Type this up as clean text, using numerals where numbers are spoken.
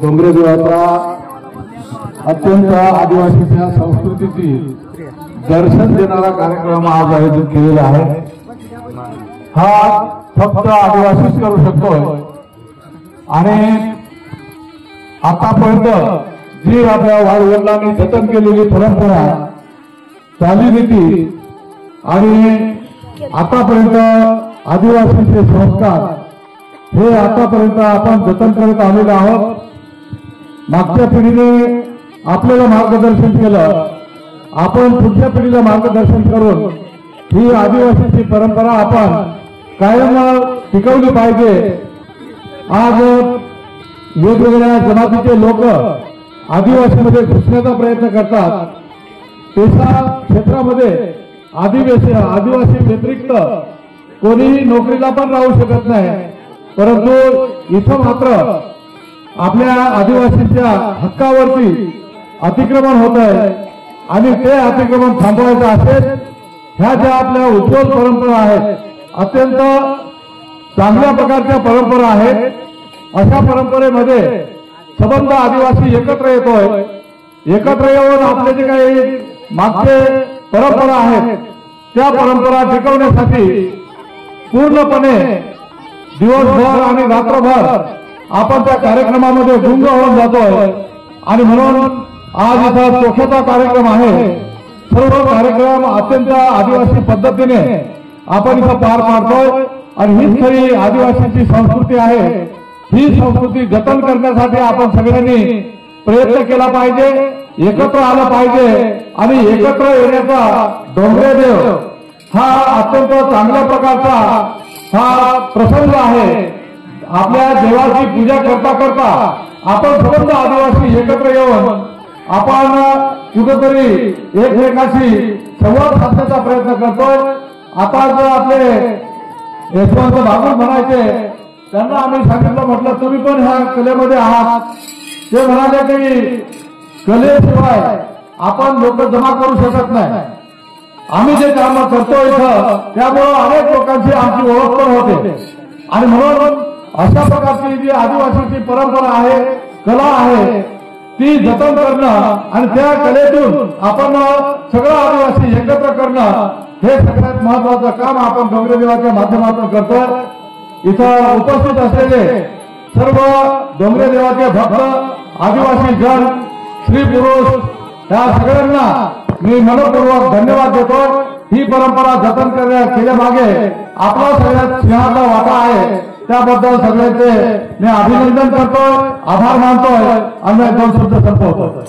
डोंगरे देवाचा अत्यंत आदिवासीच्या संस्कृतीची दर्शन देणारा कार्यक्रम आज आयोजित केलेला आहे। हा फक्त आदिवासीच करू शकतोय आणि आतापर्यंत जी आपल्या वाडवडिलांनी जतन केलेली परंपरा चालीरीती आणि आतापर्यंत आदिवासीचे संस्कार हे आतापर्यंत आपण जतन करत आलेलो आहोत। मागच्या पिढीने आपल्याला मार्गदर्शन केलं, आपण पुढच्या पिढीला मार्गदर्शन करून ही आदिवासीची परंपरा आपण कायम टिकवली पाहिजे। आज वेगवेगळ्या जमातीचे लोक आदिवासीमध्ये घुसण्याचा प्रयत्न करतात। पेशा क्षेत्रामध्ये आदिवासी व्यतिरिक्त कोणी नोकरीला पण राहू शकत नाही, परंतु इथं मात्र आपल्या आदिवासीच्या हक्कावरती अतिक्रमण होत आहे आणि ते अतिक्रमण थांबवायचं असेल, ह्या ज्या आपल्या उज्ज्वल परंपरा आहेत, अत्यंत चांगल्या प्रकारच्या परंपरा आहेत, अशा परंपरेमध्ये संबंध आदिवासी एकत्र येतोय। एकत्र येऊन आपले जे काही मागचे परंपरा आहेत त्या परंपरा टिकवण्यासाठी पूर्णपणे दिवसभर आणि रात्रभर आपण त्या कार्यक्रमामध्ये गुंग होऊन जातोय आणि म्हणून आज इथं चोख्याचा कार्यक्रम आहे। सर्व कार्यक्रम अत्यंत आदिवासी पद्धतीने आपण इथं पार पाडतोय आणि हीच खरी आदिवासीची संस्कृती आहे। ही संस्कृती जतन करण्यासाठी आपण सगळ्यांनी प्रयत्न केला पाहिजे, एकत्र आलं पाहिजे आणि एकत्र येण्याचा डोंगरे देव हा अत्यंत चांगल्या प्रकारचा हा प्रसंग आहे। आपल्या देवाची पूजा करता करता आपण सर्व आदिवासी एकत्र येऊन आपण कुठेतरी एकमेकाशी संवाद साधण्याचा प्रयत्न करतोय। आता जो आपले यशवंत बाबू म्हणायचे, त्यांना आम्ही सांगितलं, म्हटलं तुम्ही पण ह्या कलेमध्ये आहात। ते म्हणाले की कलेशिवाय आपण लोक जमा करू शकत नाही। आम्ही जे काम करतो इथं त्यामुळे अनेक लोकांची आमची ओळख पण होते आणि म्हणून अशा प्रकारची जी आदिवासीची परंपरा आहे, कला आहे, ती जतन करणं आणि त्या कलेतून आपण सगळं आदिवासी एकत्र करणं हे सगळ्यात महत्वाचं काम आपण डोंगरे देवाच्या माध्यमातून करतोय। इथं उपस्थित असलेले सर्व डोंगरे देवाचे भक्त, आदिवासी जन, स्त्री पुरुष या सगळ्यांना मी मनपूर्वक धन्यवाद देतो। ही परंपरा जतन केल्यामागे आपला सगळ्यात सिंहाचा वाटा आहे, त्याबद्दल सगळ्यांचे मी अभिनंदन करतोय, आभार मानतोय आणि 2 शब्द संपवतो।